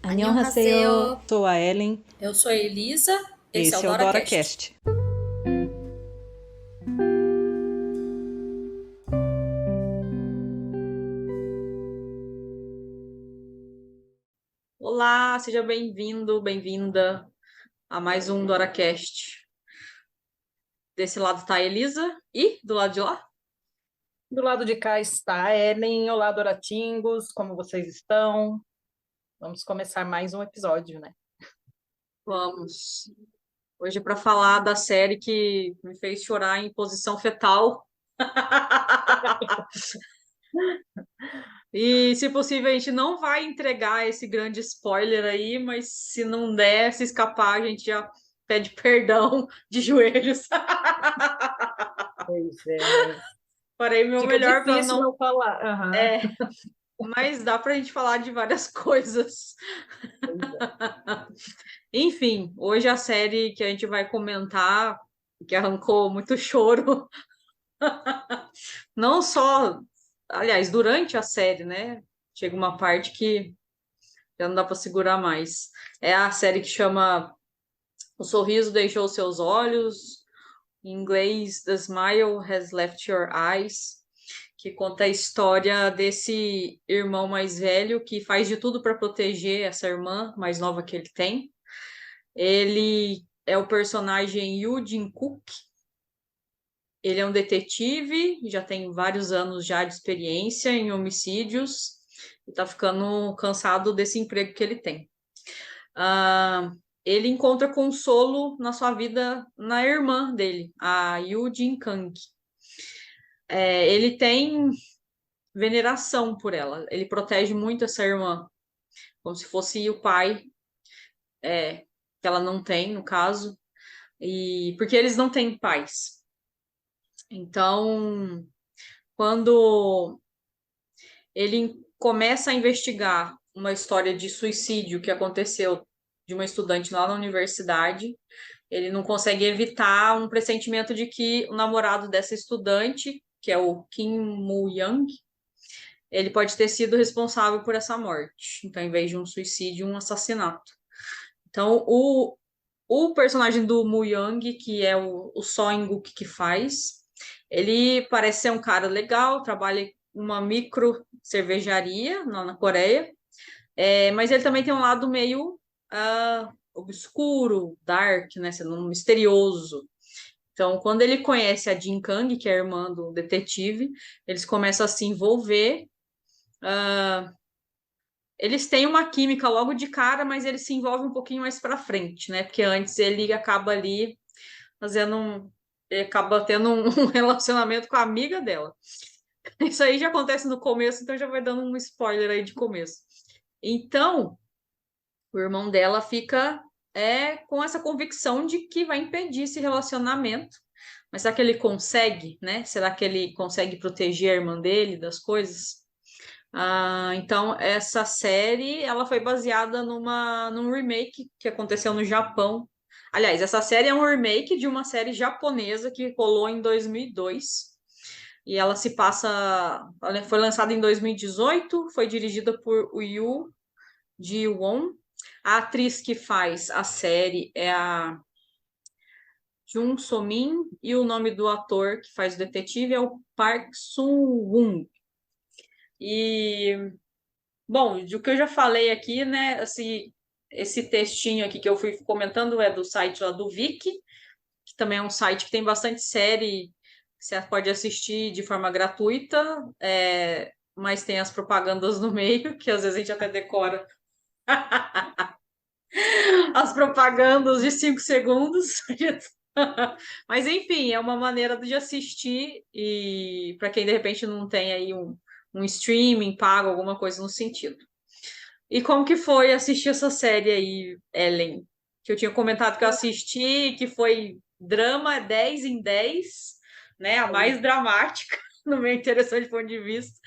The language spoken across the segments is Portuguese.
Annyeonghaseyo, Annyeonghaseyo, sou a Ellen, eu sou a Elisa, esse é o esse é o DoraCast. DoraCast. Olá, seja bem-vindo, bem-vinda a mais um DoraCast. Desse lado tá a Elisa e do lado de lá? Do lado de cá está a Ellen. Olá, Doratingos, como vocês estão? Vamos começar mais um episódio, né? Vamos. Hoje é para falar da série que me fez chorar em posição fetal. E, se possível, a gente não vai entregar esse grande spoiler aí, mas se não der, se escapar, a gente já pede perdão de joelhos. Pois é. Farei meu Fica melhor para difícil não. não falar. Aham, É, mas dá para a gente falar de várias coisas. pois é. Enfim, hoje a série que a gente vai comentar, que arrancou muito choro, não só, aliás, durante a série, né? Chega uma parte que já não dá para segurar mais. É a série que chama O Sorriso Deixou Seus Olhos, em inglês, The Smile Has Left Your Eyes, que conta a história desse irmão mais velho que faz de tudo para proteger essa irmã mais nova que ele tem. Ele é o personagem Yoo Jin-kook. Ele é um detetive, já tem vários anos já de experiência em homicídios e tá ficando cansado desse emprego que ele tem. Ah, ele encontra consolo na sua vida na irmã dele, a Yoo Jin-kang. Ele tem veneração por ela. Ele protege muito essa irmã, como se fosse o pai, que ela não tem, no caso, e porque eles não têm pais. Então, quando ele começa a investigar uma história de suicídio que aconteceu de uma estudante lá na universidade, ele não consegue evitar um pressentimento de que o namorado dessa estudante, que é o Kim Moo-young, ele pode ter sido responsável por essa morte. Então, em vez de um suicídio, um assassinato. Então, o personagem do Moo Young, que é o Seo In-guk que faz, ele parece ser um cara legal, trabalha em uma micro cervejaria na Coreia, mas ele também tem um lado meio obscuro, dark, né, sendo um misterioso. Então, quando ele conhece a Jin Kang, que é a irmã do detetive, eles começam a se envolver. Eles têm uma química logo de cara, mas eles se envolvem um pouquinho mais pra frente, né? Porque antes ele acaba ali fazendo ele acaba tendo um relacionamento com a amiga dela. Isso aí já acontece no começo, então já vai dando um spoiler aí de começo. Então, o irmão dela fica com essa convicção de que vai impedir esse relacionamento. Mas será que ele consegue, né? Será que ele consegue proteger a irmã dele das coisas? Então, essa série ela foi baseada num remake que aconteceu no Japão. Aliás, essa série é um remake de uma série japonesa que rolou em 2002. E ela se passa. Ela foi lançada em 2018, foi dirigida por Yu Ji-won. A atriz que faz a série é a Jung So-min e o nome do ator que faz o detetive é o Park Sung-woon. E bom, do que eu já falei aqui, né? Assim, esse textinho aqui que eu fui comentando é do site lá do Viki, que também é um site que tem bastante série que você pode assistir de forma gratuita, mas tem as propagandas no meio, que às vezes a gente até decora as propagandas de 5 segundos. Mas enfim, é uma maneira de assistir e para quem de repente não tem aí um streaming pago, alguma coisa no sentido. E como que foi assistir essa série aí, Ellen? Que eu tinha comentado que eu assisti, que foi drama 10 em 10, né? A mais dramática, no meu interessante ponto de vista.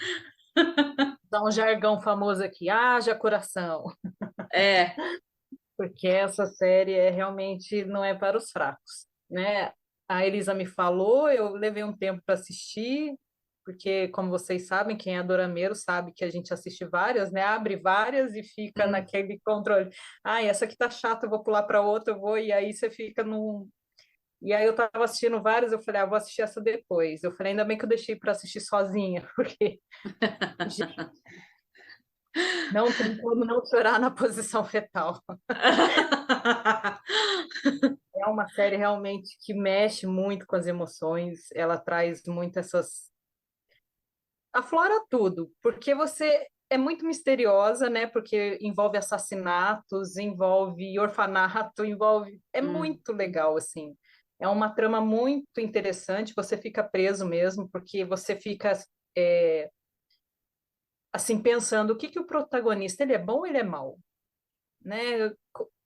Dá um jargão famoso aqui, haja coração, É, porque essa série realmente não é para os fracos, né? A Elisa me falou, eu levei um tempo para assistir, porque, como vocês sabem, quem é dorameiro sabe que a gente assiste várias, né? Abre várias e fica naquele controle. Ah, essa aqui tá chata, eu vou pular para outra, eu vou, e aí você fica num. E aí eu tava assistindo várias, eu falei, vou assistir essa depois. Eu falei, ainda bem que eu deixei para assistir sozinha, porque gente, não tem como não chorar na posição fetal. É uma série realmente que mexe muito com as emoções, ela traz muito essas. Aflora tudo, porque você é muito misteriosa, né? Porque envolve assassinatos, envolve orfanato, envolve. É muito legal, assim. É uma trama muito interessante, você fica preso mesmo, porque você fica é, assim pensando o que que o protagonista ele é bom ou ele é mau, né?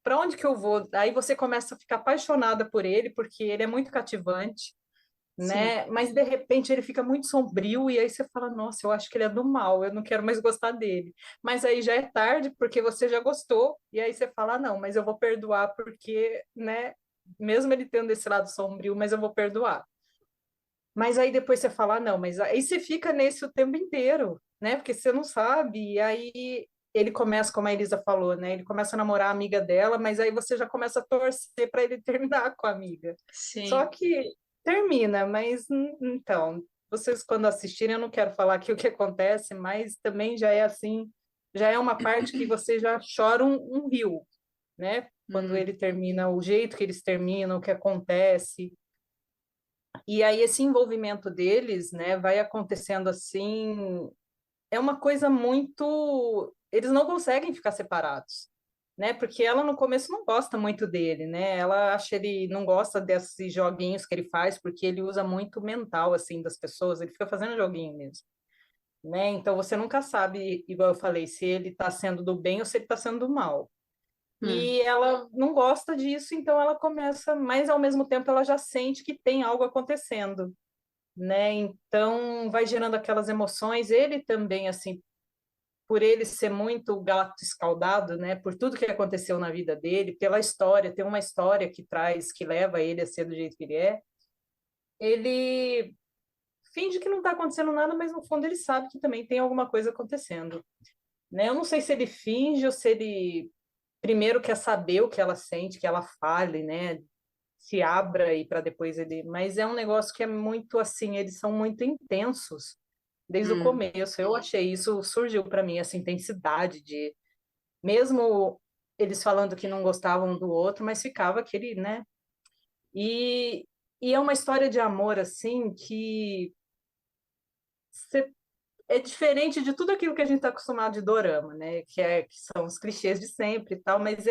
Para onde que eu vou? Aí você começa a ficar apaixonada por ele, porque ele é muito cativante, Sim. né? Mas de repente ele fica muito sombrio e aí você fala, nossa, eu acho que ele é do mal, eu não quero mais gostar dele. Mas aí já é tarde porque você já gostou e aí você fala, não, mas eu vou perdoar porque, né? Mesmo ele tendo esse lado sombrio, mas eu vou perdoar. Mas aí depois você fala, não, mas aí você fica nesse o tempo inteiro, né? Porque você não sabe. E aí ele começa, como a Elisa falou, né? Ele começa a namorar a amiga dela, mas aí você já começa a torcer para ele terminar com a amiga. Só Sim. que termina, mas então, vocês quando assistirem, eu não quero falar aqui o que acontece, mas também já é assim, já é uma parte que você já chora um rio, né? Quando Hum, ele termina, o jeito que eles terminam, o que acontece. E aí esse envolvimento deles, né, vai acontecendo assim, é uma coisa muito, eles não conseguem ficar separados, né? Porque ela no começo não gosta muito dele, né? Ela acha ele não gosta desses joguinhos que ele faz, porque ele usa muito o mental assim das pessoas, ele fica fazendo joguinho mesmo, né? Então você nunca sabe, igual eu falei, se ele está sendo do bem ou se ele está sendo do mal. hum, E ela não gosta disso, então ela começa, mas ao mesmo tempo ela já sente que tem algo acontecendo, né? Então vai gerando aquelas emoções. Ele também, assim, por ele ser muito gato escaldado, né? Por tudo que aconteceu na vida dele, pela história, tem uma história que traz, que leva ele a ser do jeito que ele é. Ele finge que não está acontecendo nada, mas no fundo ele sabe que também tem alguma coisa acontecendo, né? Eu não sei se ele finge ou se ele primeiro quer saber o que ela sente, que ela fale, né? Se abra e para depois ele. Mas é um negócio que é muito assim, eles são muito intensos desde o hum, começo. Eu achei isso surgiu para mim essa intensidade de mesmo eles falando que não gostavam um do outro, mas ficava aquele, né? E, e é uma história de amor assim que você é diferente de tudo aquilo que a gente está acostumado de dorama, né? Que são os clichês de sempre e tal, mas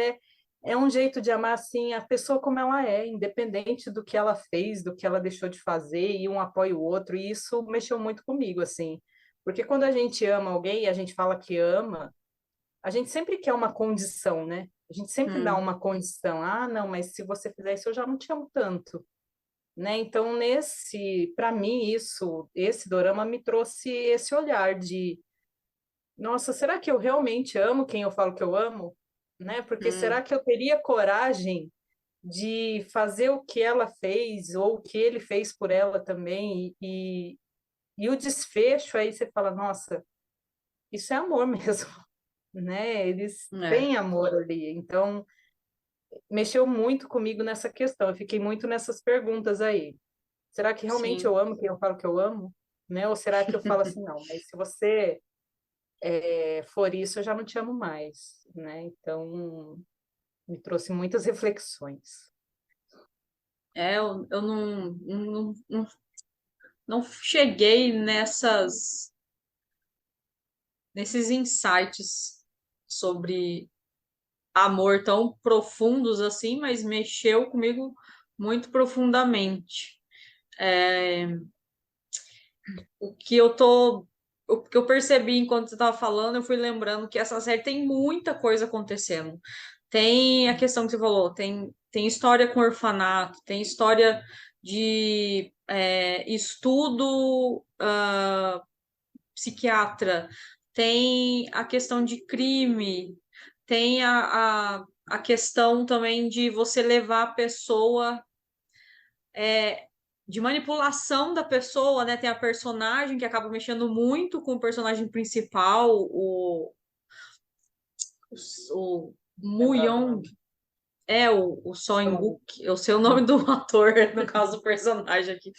é um jeito de amar assim a pessoa como ela é, independente do que ela fez, do que ela deixou de fazer, e um apoia o outro, e isso mexeu muito comigo, assim. Porque quando a gente ama alguém e a gente fala que ama, a gente sempre quer uma condição, né? A gente sempre dá hum, uma condição. Ah, não, mas se você fizer isso, eu já não te amo tanto, né? Então, para mim, esse dorama me trouxe esse olhar de, nossa, será que eu realmente amo quem eu falo que eu amo? Né? Porque será hum, que eu teria coragem de fazer o que ela fez ou o que ele fez por ela também? E o desfecho aí você fala, nossa, isso é amor mesmo, né? Eles é, têm amor ali. Então, mexeu muito comigo nessa questão. Eu fiquei muito nessas perguntas aí. Será que realmente sim. eu amo quem eu falo que eu amo? Né? Ou será que eu falo assim, não, mas se você for isso, eu já não te amo mais, né? Então, me trouxe muitas reflexões. Eu não cheguei nesses insights sobre amor tão profundos assim, mas mexeu comigo muito profundamente. É, o que eu tô, o que eu percebi enquanto você estava falando, eu fui lembrando que essa série tem muita coisa acontecendo. Tem a questão que você falou, tem história com orfanato, tem história de estudo psiquiatra, tem a questão de crime, tem a questão também de você levar a pessoa de manipulação da pessoa, né? Tem a personagem que acaba mexendo muito com o personagem principal, o Mu Lembrar do Young, nome. o Seo Então, In-guk, eu sei o nome do ator, no caso do personagem aqui.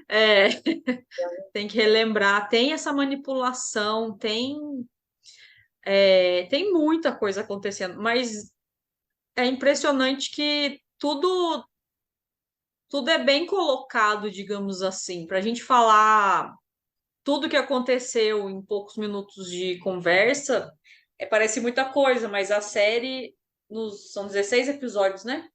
É, tem que relembrar, tem essa manipulação, tem muita coisa acontecendo, mas é impressionante que tudo é bem colocado, digamos assim, para a gente falar tudo que aconteceu em poucos minutos de conversa, parece muita coisa, mas a série são 16 episódios, né?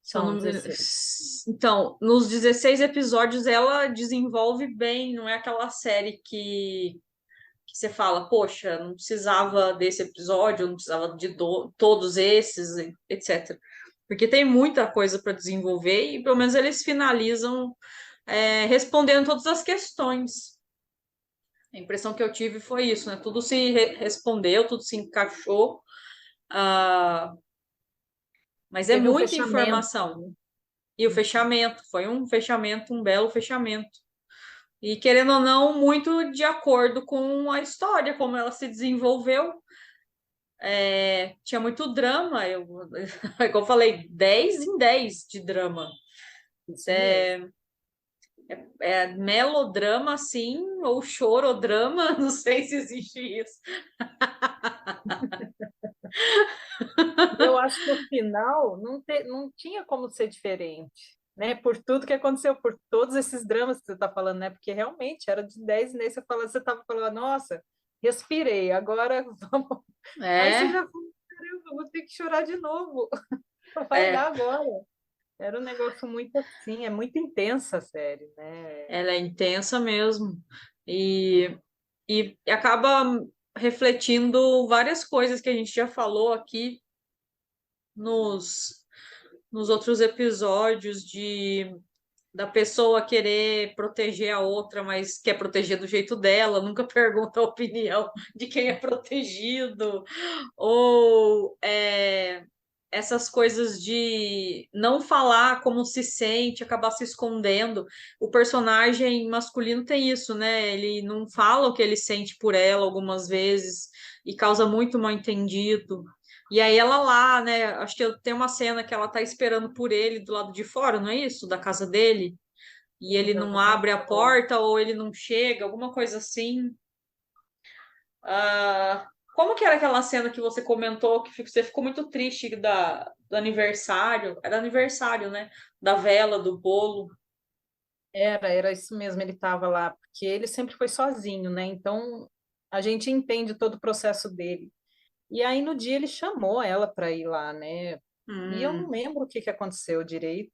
Se eu não são me... 16. Então, nos 16 episódios ela desenvolve bem, não é aquela série que você fala, poxa, não precisava desse episódio, não precisava de todos esses, etc. Porque tem muita coisa para desenvolver e pelo menos eles finalizam respondendo todas as questões. A impressão que eu tive foi isso, né? Tudo se respondeu, tudo se encaixou, ah, mas é Teve o muita fechamento, informação. né? E o fechamento, foi um fechamento, um belo fechamento. E querendo ou não, muito de acordo com a história, como ela se desenvolveu. Tinha muito drama, como eu falei, 10 em 10 de drama. Isso mesmo. É melodrama, assim, ou chorodrama, não sei se existe isso. E eu acho que o final não tinha como ser diferente, né? Por tudo que aconteceu, por todos esses dramas que você está falando, né? Porque realmente era de 10 e você estava falando, nossa, respirei, agora vamos. Aí você É, já falou, caramba, vou ter que chorar de novo, não vai é, dar agora. Era um negócio muito assim, é muito intensa a série, né? ela é intensa mesmo. E, e acaba refletindo várias coisas que a gente já falou aqui nos, nos outros episódios da pessoa querer proteger a outra, mas quer proteger do jeito dela, nunca pergunta a opinião de quem é protegido, ou essas coisas de não falar como se sente, acabar se escondendo. O personagem masculino tem isso, né? Ele não fala o que ele sente por ela algumas vezes e causa muito mal-entendido. E aí ela lá, né? Acho que tem uma cena que ela tá esperando por ele do lado de fora, não é isso? Da casa dele. E ele não abre a porta ou ele não chega, alguma coisa assim. Como que era aquela cena que você comentou que você ficou muito triste do aniversário? Era aniversário, né? Da vela, do bolo. Era isso mesmo, ele estava lá, porque ele sempre foi sozinho, né? Então a gente entende todo o processo dele. E aí no dia ele chamou ela para ir lá, né? E eu não Hum, lembro o que que aconteceu direito,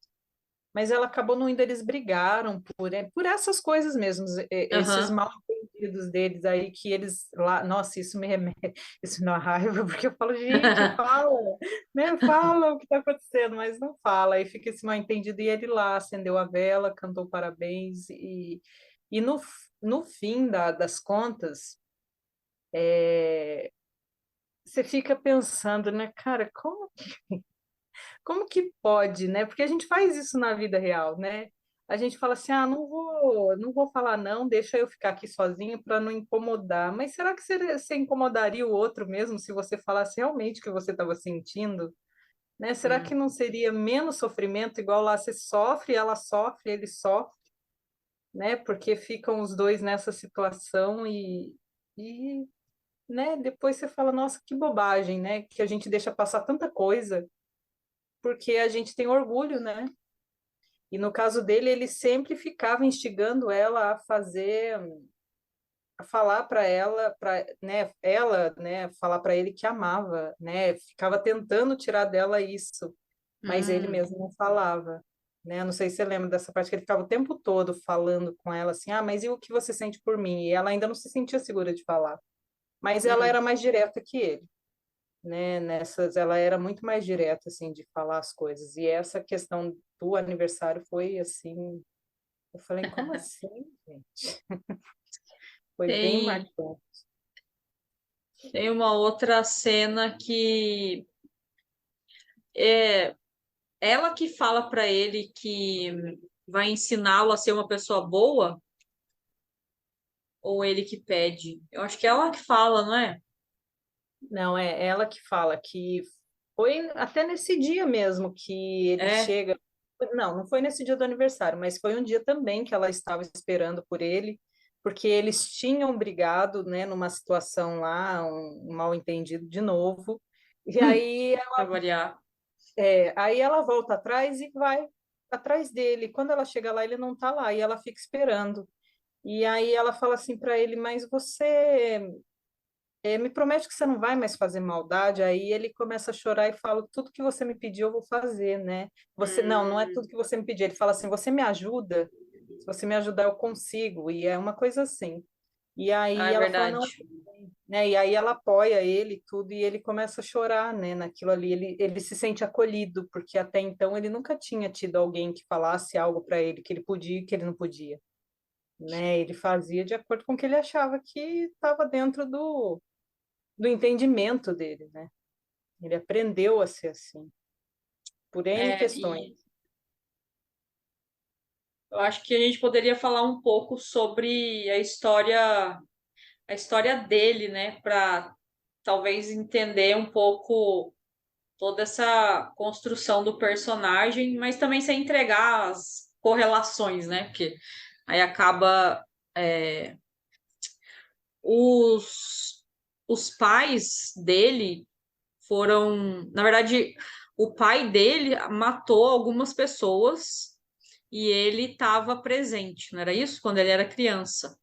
mas ela acabou não indo, eles brigaram por essas coisas mesmo, esses aham. mal entendidos deles aí que eles lá, nossa, isso me remete, isso me dá raiva, porque eu falo, gente, fala, né? Fala o que está acontecendo, mas não fala, aí fica esse mal entendido e ele lá acendeu a vela, cantou parabéns e no fim das contas, você fica pensando, né, cara, como que pode, né? Porque a gente faz isso na vida real, né? A gente fala assim, ah, não vou falar não, deixa eu ficar aqui sozinho para não incomodar. Mas será que você incomodaria o outro mesmo se você falasse realmente o que você estava sentindo? Né? Será Hum. que não seria menos sofrimento, igual lá você sofre, ela sofre, ele sofre, né? Porque ficam os dois nessa situação e né? Depois você fala, nossa, que bobagem, né? Que a gente deixa passar tanta coisa porque a gente tem orgulho, né? E no caso dele, ele sempre ficava instigando ela a fazer, a falar para ela, para, né, ela, né, falar para ele que amava, né? Ficava tentando tirar dela isso, mas ele Hum, mesmo não falava, né? Não sei se você lembra dessa parte que ele ficava o tempo todo falando com ela assim: "Ah, mas e o que você sente por mim?" E ela ainda não se sentia segura de falar. Mas ela hum. era mais direta que ele, né? Ela era muito mais direta assim de falar as coisas. E essa questão do aniversário foi assim. Eu falei, como assim, gente? Foi bem Tem, marcante. tem uma outra cena que é ela que fala para ele que vai ensiná-lo a ser uma pessoa boa, ou ele que pede? Eu acho que é ela que fala, não é? Não, é ela que fala que foi até nesse dia mesmo que ele É, chega. Não, não foi nesse dia do aniversário, mas foi um dia também que ela estava esperando por ele, porque eles tinham brigado, né, numa situação lá, um mal-entendido de novo. E aí, pra variar. aí ela volta atrás e vai atrás dele. Quando ela chega lá, ele não está lá e ela fica esperando. E aí ela fala assim para ele, mas você me promete que você não vai mais fazer maldade. Aí ele começa a chorar e fala, tudo que você me pediu eu vou fazer, né? Não é tudo Hum, que você me pediu. Ele fala assim, você me ajuda? Se você me ajudar, eu consigo. E é uma coisa assim. E ah, aí é ela fala, verdade. não, né? E aí ela apoia ele e tudo, e ele começa a chorar, né? Naquilo ali, ele se sente acolhido, porque até então ele nunca tinha tido alguém que falasse algo para ele que ele podia e que ele não podia, né? Ele fazia de acordo com o que ele achava que estava dentro do entendimento dele, né? Ele aprendeu a ser assim, por N questões. E eu acho que a gente poderia falar um pouco sobre a história dele, né, para talvez entender um pouco toda essa construção do personagem, mas também sem entregar as correlações, né? Porque aí acaba é, os, os pais dele foram, na verdade, o pai dele matou algumas pessoas e ele estava presente, não era isso? Quando ele era criança.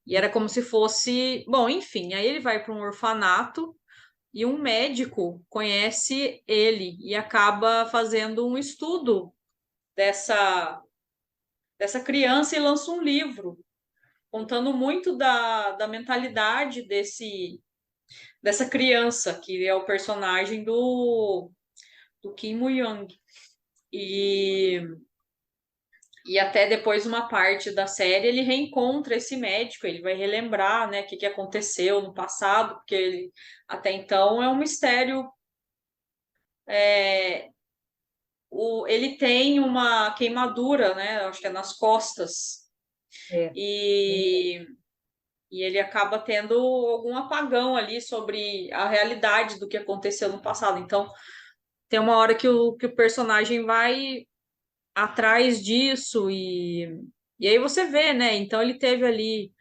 E era como se fosse, bom, enfim, aí ele vai para um orfanato e um médico conhece ele e acaba fazendo um estudo dessa, dessa criança e lança um livro contando muito da mentalidade dessa criança, que é o personagem do Kim Moo-young. E, e até depois, uma parte da série, ele reencontra esse médico, ele vai relembrar, né, o que aconteceu no passado, porque ele, até então é um mistério. Ele tem uma queimadura, né? Acho que é nas costas. É, E, e ele acaba tendo algum apagão ali sobre a realidade do que aconteceu no passado. Então, tem uma hora que o personagem vai atrás disso e aí você vê, né? Então, ele teve ali.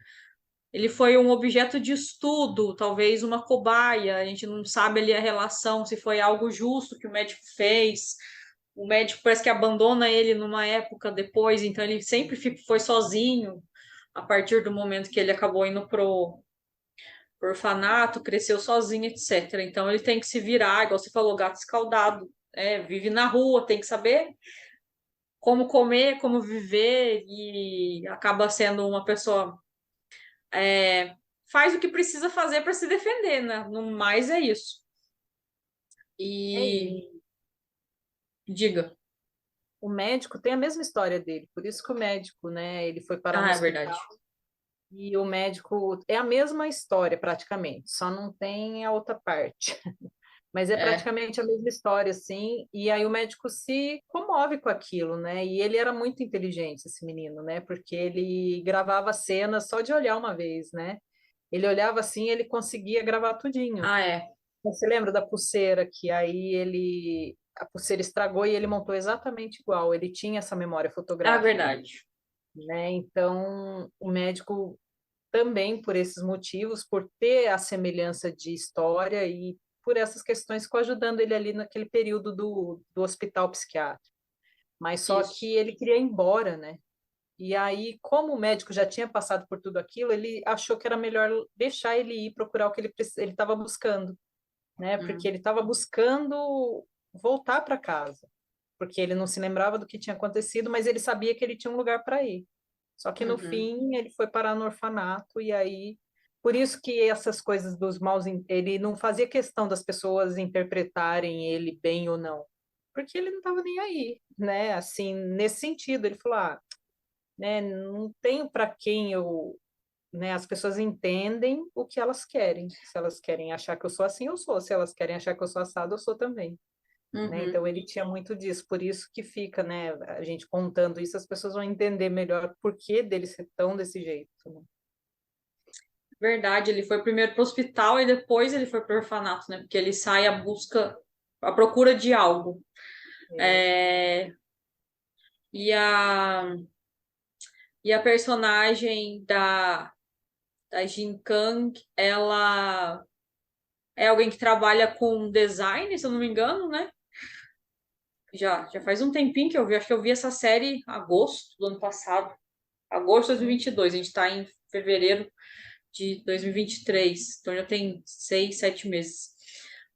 Ele foi um objeto de estudo, talvez uma cobaia. A gente não sabe ali a relação, se foi algo justo que o médico fez. O médico parece que abandona ele numa época depois, então ele sempre foi sozinho a partir do momento que ele acabou indo pro orfanato, cresceu sozinho, etc. Então ele tem que se virar, igual você falou, gato escaldado, vive na rua, tem que saber como comer, como viver e acaba sendo uma pessoa faz o que precisa fazer para se defender, né? No mais é isso. E e diga. o médico tem a mesma história dele, por isso que o médico, né, ele foi parar no Ah, é verdade. hospital. E o médico é a mesma história, praticamente, só não tem a outra parte. Mas é É. praticamente a mesma história, assim. E aí o médico se comove com aquilo, né? E ele era muito inteligente, esse menino, né? Porque ele gravava cenas só de olhar uma vez, né? Ele olhava assim, ele conseguia gravar tudinho. Ah, é. Você lembra da pulseira que aí a pulseira estragou e ele montou exatamente igual. Ele tinha essa memória É fotográfica, verdade. né? Então, o médico também por esses motivos, por ter a semelhança de história e por essas questões ficou ajudando ele ali naquele período do hospital psiquiátrico. Mas só Isso. que ele queria ir embora, né? E aí, como o médico já tinha passado por tudo aquilo, ele achou que era melhor deixar ele ir procurar o que ele estava buscando, né? Porque Hum. ele estava buscando voltar para casa, porque ele não se lembrava do que tinha acontecido, mas ele sabia que ele tinha um lugar para ir. Só que no Uhum. fim ele foi parar no orfanato e aí por isso que essas coisas dos maus ele não fazia questão das pessoas interpretarem ele bem ou não, porque ele não estava nem aí, né? Assim, nesse sentido, ele falou: "Ah, né, não tenho para quem eu, né, as pessoas entendem o que elas querem. Se elas querem achar que eu sou assim, eu sou. Se elas querem achar que eu sou assado, eu sou também." né? Uhum. Então ele tinha muito disso, por isso que fica, né? A gente contando isso, as pessoas vão entender melhor por que dele ser tão desse jeito, né? Verdade, ele foi primeiro para o hospital e depois ele foi para o orfanato, né? Porque ele sai à procura de algo. É, É, e a, e a personagem da Jin Kang, ela é alguém que trabalha com design, se eu não me engano, né? Já faz um tempinho que eu vi, acho que eu vi essa série em agosto do ano passado. Agosto de 2022, a gente está em fevereiro de 2023, então já tem 6, 7 meses.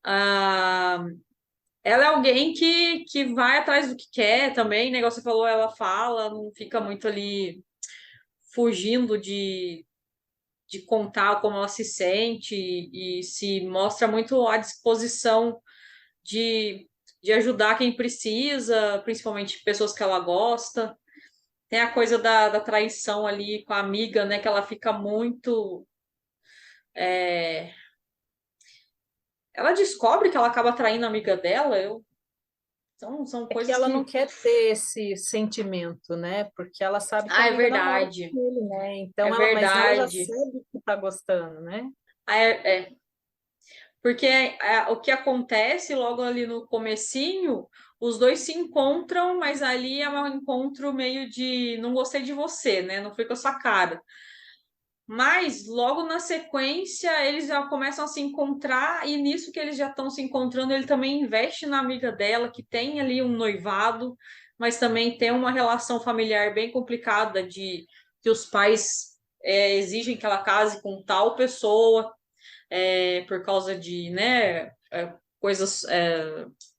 Ah, ela é alguém que vai atrás do que quer também, né? Igual você falou, ela fala, não fica muito ali fugindo de contar como ela se sente e se mostra muito à disposição de, de ajudar quem precisa, principalmente pessoas que ela gosta. Tem a coisa da traição ali com a amiga, né? Que ela fica muito. é, Ela descobre que ela acaba traindo a amiga dela. São é que coisas ela não que. quer ter esse sentimento, né? Porque ela sabe que a Ah, é amiga namora verdade. com ele, né? É Então mas ela já verdade. sabe que tá gostando, né? Ah, porque o que acontece logo ali no comecinho, os dois se encontram, mas ali é um encontro meio de não gostei de você, né? Não foi com a sua cara. Mas logo na sequência eles já começam a se encontrar, e nisso que eles já estão se encontrando, ele também investe na amiga dela, que tem ali um noivado, mas também tem uma relação familiar bem complicada de que os pais exigem que ela case com tal pessoa, por causa de, né, coisas,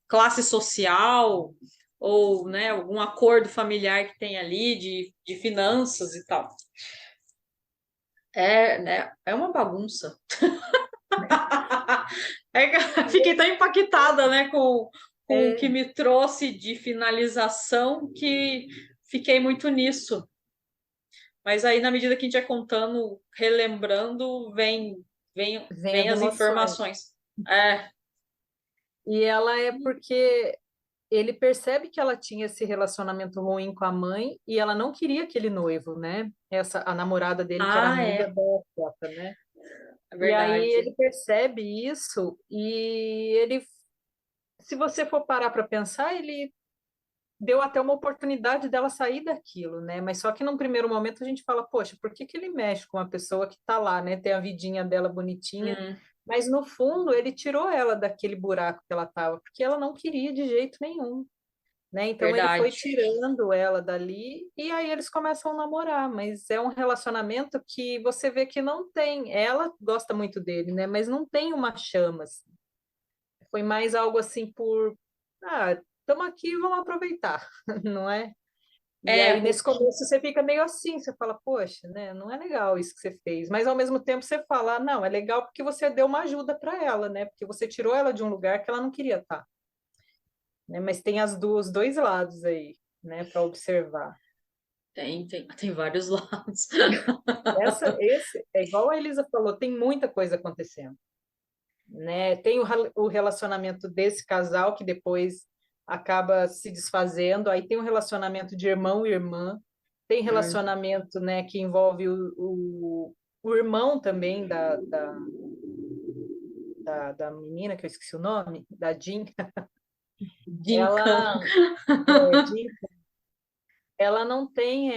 classe social, ou, né, algum acordo familiar que tem ali de finanças e tal. Né, é uma bagunça. Fiquei tão impactada, né, com o que É, me trouxe de finalização que fiquei muito nisso. Mas aí, na medida que a gente vai contando, relembrando, vem vem as as emoções. informações. É, E ela é porque ele percebe que ela tinha esse relacionamento ruim com a mãe e ela não queria aquele noivo, né? A namorada dele, que era amiga é, da Jota, né? é E aí verdade. ele percebe isso e ele, se você for parar para pensar, ele deu até uma oportunidade dela sair daquilo, né? Mas só que num primeiro momento a gente fala, poxa, por que que ele mexe com uma pessoa que tá lá, né? Tem a vidinha dela bonitinha, Hum, mas no fundo ele tirou ela daquele buraco que ela tava, porque ela não queria de jeito nenhum, né? Então ele foi verdade. tirando ela dali e aí eles começam a namorar, mas é um relacionamento que você vê que não tem, ela gosta muito dele, né? Mas não tem uma chama, assim. Foi mais algo assim por, estamos aqui, vamos aproveitar, não é? E É, aí, nesse começo, você fica meio assim, você fala, poxa, né, não é legal isso que você fez. Mas, ao mesmo tempo, você fala, não, é legal porque você deu uma ajuda para ela, né? Porque você tirou ela de um lugar que ela não queria estar, né? Mas tem os dois lados aí, né, para observar. tem vários lados. Esse, é igual a Elisa falou, tem muita coisa acontecendo, né? Tem o relacionamento desse casal que depois acaba se desfazendo, aí tem o relacionamento de irmão e irmã, tem Hum, relacionamento, né, que envolve o irmão também da menina, que eu esqueci o nome, da Jean, Dinkan. ela, Jean, ela não tem,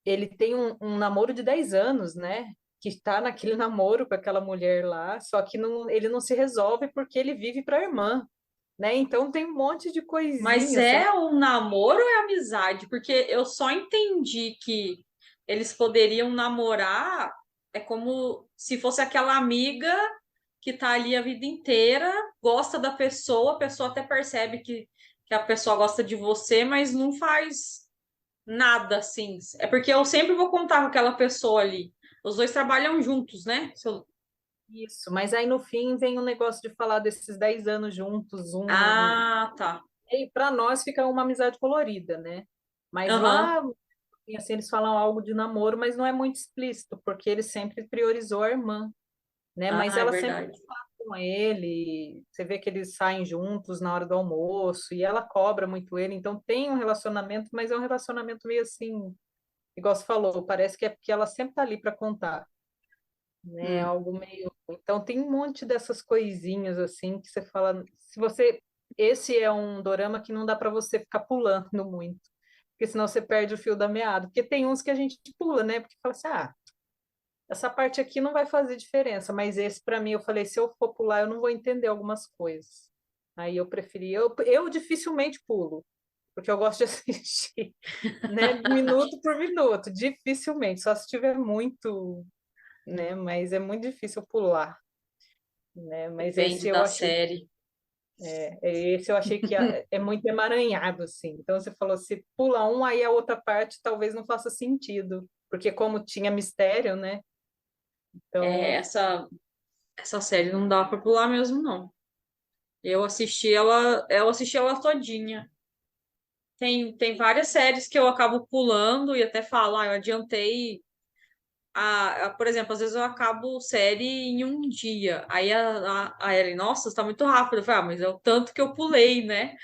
ele tem um namoro de 10 anos, né, que está naquele namoro com aquela mulher lá, só que não, ele não se resolve porque ele vive para a irmã, né, então tem um monte de Mas coisinha, é um namoro ou é amizade? Porque eu só entendi que eles poderiam namorar, é como se fosse aquela amiga que tá ali a vida inteira, gosta da pessoa, a pessoa até percebe que a pessoa gosta de você, mas não faz nada assim. É porque eu sempre vou contar com aquela pessoa ali. Os dois trabalham juntos, né? isso, mas aí no fim vem o negócio de falar desses 10 anos juntos, Ah, tá. e para nós fica uma amizade colorida, né? Mas Aham. lá, assim, eles falam algo de namoro, mas não é muito explícito, porque ele sempre priorizou a irmã, né? Mas Ah, é ela sempre verdade. com ele, você vê que eles saem juntos na hora do almoço, e ela cobra muito ele, então tem um relacionamento, mas é um relacionamento meio assim, igual você falou, parece que é porque ela sempre tá ali para contar, né? Hum, Algo meio. Então tem um monte dessas coisinhas assim que você fala, se você. Esse é um dorama que não dá para você ficar pulando muito, porque senão você perde o fio da meada. Porque tem uns que a gente pula, né? Porque fala assim, ah, essa parte aqui não vai fazer diferença, mas esse para mim eu falei, se eu for pular, eu não vou entender algumas coisas. Aí eu preferi, eu dificilmente pulo, porque eu gosto de assistir, né, minuto por minuto, dificilmente, só se tiver muito, né, mas é muito difícil pular, né, mas depende da série. esse eu achei que é muito emaranhado, assim. Então você falou, se pula um, aí a outra parte talvez não faça sentido, porque como tinha mistério, né, É, então essa série não dá pra pular mesmo, não. Eu assisti ela todinha. Tem várias séries que eu acabo pulando e até falo, eu adiantei. Por exemplo, às vezes eu acabo série em um dia. Aí a Ellen, nossa, está muito rápido. Eu falei, mas é o tanto que eu pulei, né?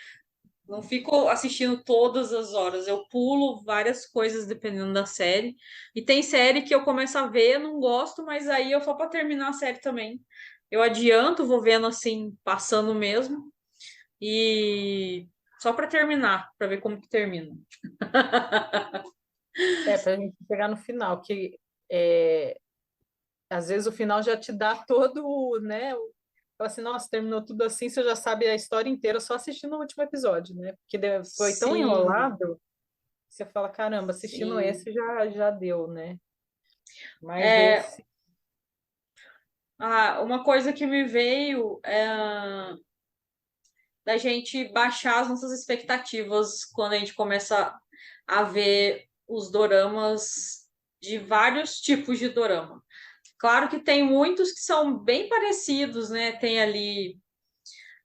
Não fico assistindo todas as horas. Eu pulo várias coisas dependendo da série. E tem série que eu começo a ver, não gosto, mas aí eu só para terminar a série também. Eu adianto, vou vendo assim, passando mesmo. E só para terminar, para ver como que termina. para a gente chegar no final, que é, às vezes o final já te dá todo, né? Fala assim, nossa, terminou tudo assim, você já sabe a história inteira só assistindo o último episódio, né? Porque foi tão Sim, enrolado, você fala, caramba, assistindo sim. esse já deu, né? Mas É, esse, uma coisa que me veio é da gente baixar as nossas expectativas quando a gente começa a ver os doramas de vários tipos de dorama. Claro que tem muitos que são bem parecidos, né? Tem ali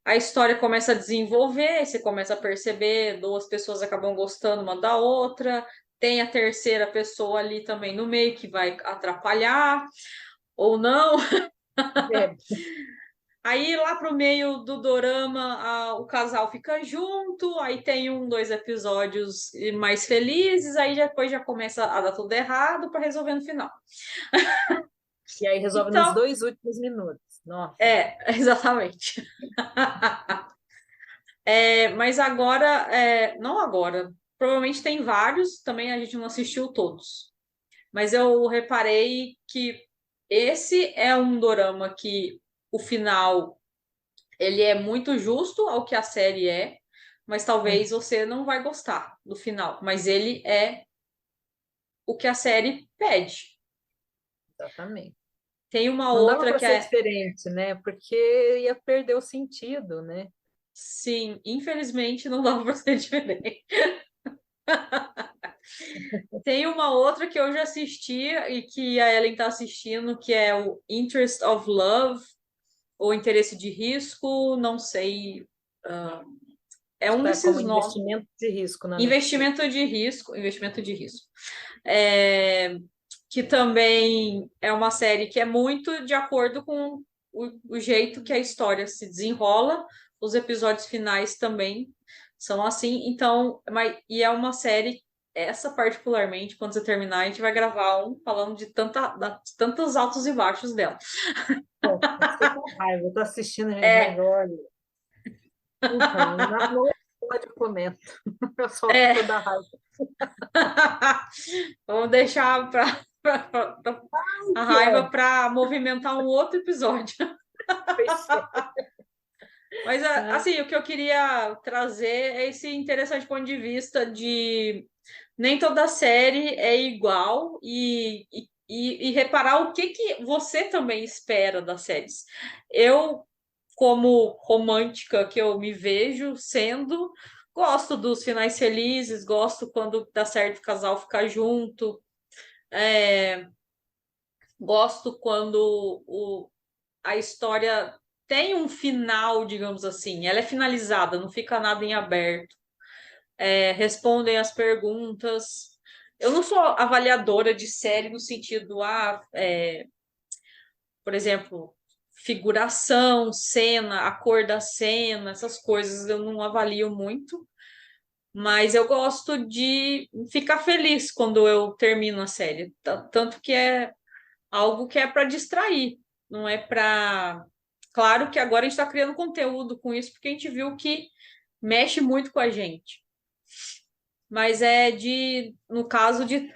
a história começa a desenvolver, você começa a perceber, duas pessoas acabam gostando uma da outra, tem a terceira pessoa ali também no meio que vai atrapalhar ou não. é, Aí lá pro meio do dorama, o casal fica junto, aí tem dois episódios mais felizes, aí depois já começa a dar tudo errado para resolver no final. e aí resolve nos Então, 2 últimos minutos. Nossa, exatamente. Mas agora, não agora, provavelmente tem vários, também a gente não assistiu todos. Mas eu reparei que esse é um dorama que o final ele é muito justo ao que a série é, mas talvez você não vai gostar do final. Mas ele é o que a série pede. exatamente. Tem uma Não dava outra para que ser é, diferente, né? Porque ia perder o sentido, né? sim, infelizmente não dá pra ser diferente. Tem uma outra que eu já assisti e que a Ellen tá assistindo, que é o Interest of Love, ou Interesse de Risco, não sei. ah, é um Está como desses nomes. investimento de risco na Netflix. Investimento de risco, investimento de risco. É, que também é uma série que é muito de acordo com o jeito que a história se desenrola. Os episódios finais também são assim. Então, e é uma série, essa particularmente, quando você terminar, a gente vai gravar falando de tantos altos e baixos dela. Bom, eu fiquei com raiva, eu tô assistindo, gente, mas É, olha, então, não é de comento, eu só é. por dar raiva. Vamos deixar a Que raiva ódio, para movimentar um outro episódio. pois é. Mas, Ai, assim, o que eu queria trazer é esse interessante ponto de vista de nem toda série é igual e reparar o que você também espera das séries. Eu, como romântica que eu me vejo sendo, gosto dos finais felizes, gosto quando dá certo o casal ficar junto, gosto quando a história tem um final, digamos assim, ela é finalizada, não fica nada em aberto. Respondem as perguntas. Eu não sou avaliadora de série no sentido, por exemplo, figuração, cena, a cor da cena, essas coisas eu não avalio muito, mas eu gosto de ficar feliz quando eu termino a série. Tanto que é algo que é para distrair, não é para. Claro que agora a gente está criando conteúdo com isso, porque a gente viu que mexe muito com a gente. Mas é no caso de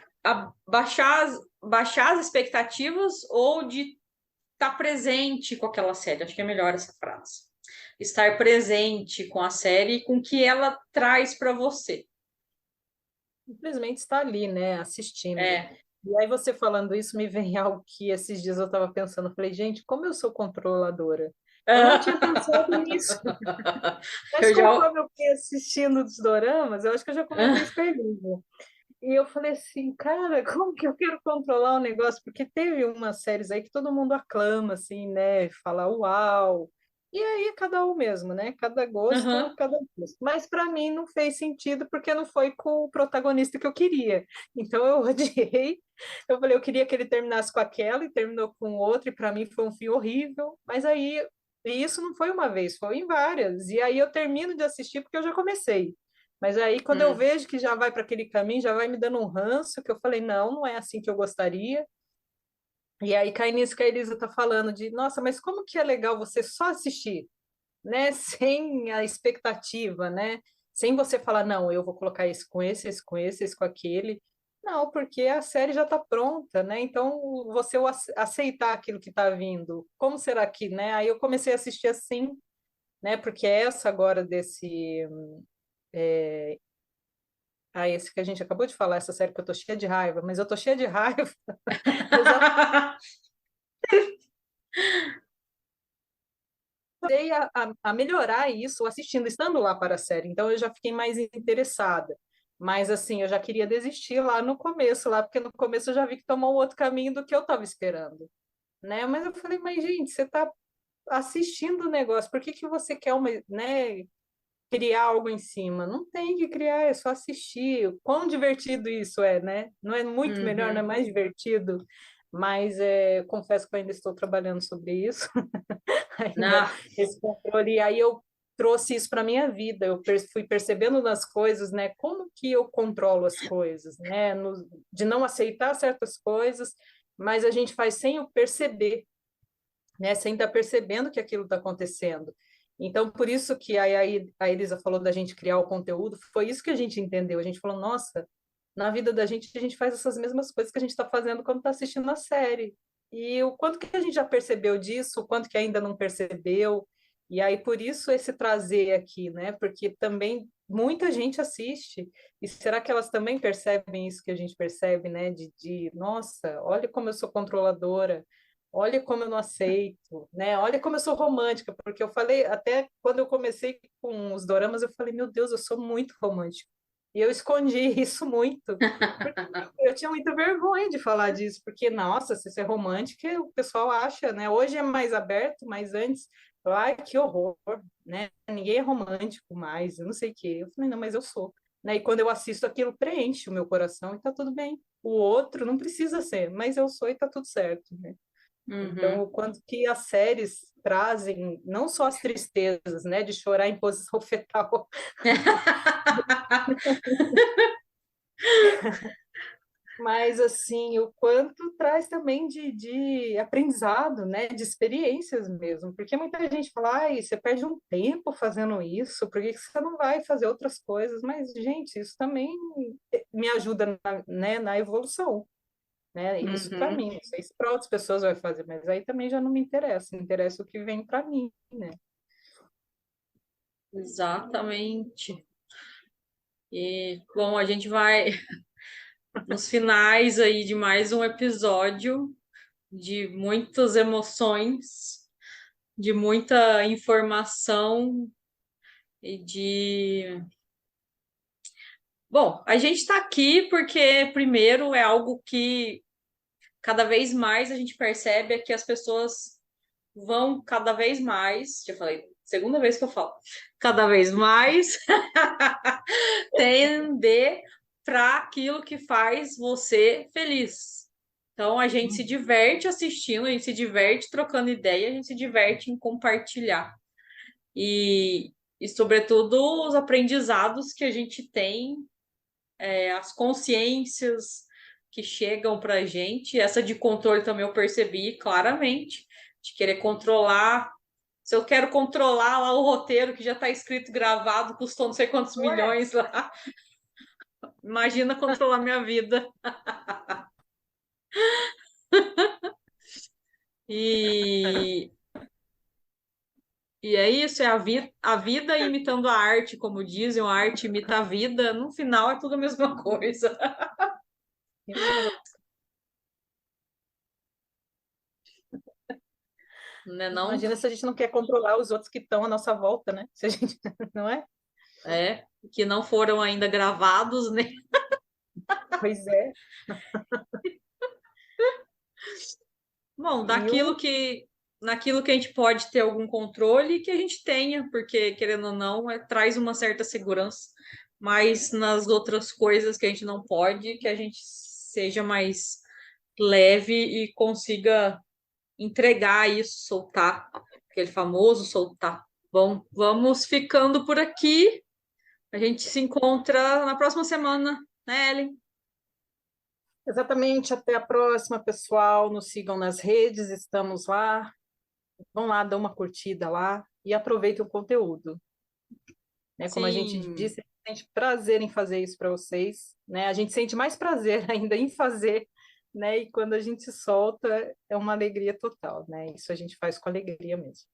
baixar as expectativas ou de estar presente com aquela série. Acho que é melhor essa frase. Estar presente com a série e com o que ela traz para você. Simplesmente está ali, né, assistindo. É. E aí você falando isso me vem algo que esses dias eu estava pensando, eu falei, gente, como eu sou controladora. Eu não tinha pensado nisso, mas Eu já. conforme eu fui assistindo os doramas, eu acho que eu já comentei isso com a Elisa. E eu falei assim, cara, como que eu quero controlar o negócio? Porque teve umas séries aí que todo mundo aclama, assim, né? Fala uau. E aí é cada um mesmo, né? Cada gosto, Uhum. cada gosto. Mas para mim não fez sentido porque não foi com o protagonista que eu queria. Então eu odiei. Eu falei, eu queria que ele terminasse com aquela e terminou com outra, e para mim foi um fim horrível. Mas aí, e isso não foi uma vez, foi em várias. E aí eu termino de assistir porque eu já comecei. Mas aí, quando eu Hum. vejo que já vai para aquele caminho, já vai me dando um ranço, que eu falei, não, não é assim que eu gostaria. E aí cai nisso que a Elisa está falando, de, nossa, mas como que é legal você só assistir, né? Sem a expectativa, né? Sem você falar, não, eu vou colocar esse com esse, esse com esse com aquele. Não, porque a série já está pronta, né? Então, você aceitar aquilo que está vindo, como será que, né? Aí eu comecei a assistir assim, né? Porque essa agora desse esse que a gente acabou de falar, essa série que eu tô cheia de raiva, mas eu tô cheia de raiva, exatamente a melhorar isso assistindo, estando lá para a série. Então eu já fiquei mais interessada. Mas assim, eu já queria desistir lá no começo, lá, porque no começo eu já vi que tomou outro caminho do que eu estava esperando, né? Mas eu falei, mas gente, você está assistindo o negócio, por que que você quer uma, né, criar algo em cima? Não tem que criar, é só assistir. O quão divertido isso é, né? Não é muito melhor, não é Uhum. mais divertido, mas confesso que eu ainda estou trabalhando sobre isso, ainda Ah, esse controle. E aí eu trouxe isso para minha vida, eu fui percebendo nas coisas, né? Como que eu controlo as coisas, né? De não aceitar certas coisas, mas a gente faz sem o perceber, né? Sem estar percebendo que aquilo está acontecendo. Então, por isso que aí a Elisa falou da gente criar o conteúdo, foi isso que a gente entendeu. A gente falou, nossa, na vida da gente, a gente faz essas mesmas coisas que a gente está fazendo quando está assistindo a série. E o quanto que a gente já percebeu disso, o quanto que ainda não percebeu. E aí, por isso, esse trazer aqui, né? Porque também muita gente assiste. E será que elas também percebem isso que a gente percebe, né? Nossa, olha como eu sou controladora. Olha como eu não aceito, né? Olha como eu sou romântica, porque eu falei, até quando eu comecei com os doramas, eu falei, meu Deus, eu sou muito romântica. E eu escondi isso muito, porque eu tinha muita vergonha de falar disso, porque, nossa, se você é romântica, o pessoal acha, né? Hoje é mais aberto, mas antes, ai, que horror, né? Ninguém é romântico mais, eu não sei o quê. Eu falei, não, mas eu sou. Né? E quando eu assisto aquilo, preenche o meu coração e tá tudo bem. O outro não precisa ser, mas eu sou e tá tudo certo, né? Então, uhum. o quanto que as séries trazem, não só as tristezas, né, de chorar em posição fetal, mas assim, o quanto traz também de aprendizado, né, de experiências mesmo, porque muita gente fala, ai, você perde um tempo fazendo isso, por que que você não vai fazer outras coisas? Mas, gente, isso também me ajuda né, na evolução, né? Isso para Uhum. mim, não sei se para outras pessoas vai fazer, mas aí também já não me interessa o que vem para mim, né? Exatamente. E, bom, a gente vai nos finais aí de mais um episódio de muitas emoções, de muita informação e de. Bom, a gente está aqui porque, primeiro, é algo que cada vez mais a gente percebe é que as pessoas vão cada vez mais. Já falei, segunda vez que eu falo, cada vez mais tender para aquilo que faz você feliz. Então a gente se diverte assistindo, a gente se diverte trocando ideia, a gente se diverte em compartilhar. E sobretudo, os aprendizados que a gente tem, as consciências que chegam para a gente. Essa de controle também eu percebi claramente, de querer controlar. Se eu quero controlar lá o roteiro que já está escrito, gravado, custou não sei quantos milhões lá, imagina controlar minha vida. E, e é isso, é a vida imitando a arte, como dizem, a arte imita a vida. No final é tudo a mesma coisa, né? Não Imagina se a gente não quer controlar os outros que estão à nossa volta, né? Se a gente, não é? que não foram ainda gravados, né? Pois é. Bom, E o naquilo que a gente pode ter algum controle, que a gente tenha, porque querendo ou não, traz uma certa segurança, mas nas outras coisas que a gente não pode, que a gente seja mais leve e consiga entregar isso, soltar, aquele famoso soltar. Bom, vamos ficando por aqui. A gente se encontra na próxima semana, né, Ellen? Exatamente, até a próxima, pessoal. Nos sigam nas redes, estamos lá. Vão lá, dão uma curtida lá e aproveitem o conteúdo. Né? Como a gente Sim, disse, a gente sente prazer em fazer isso para vocês, né? A gente sente mais prazer ainda em fazer, né? E quando a gente solta, é uma alegria total, né? Isso a gente faz com alegria mesmo.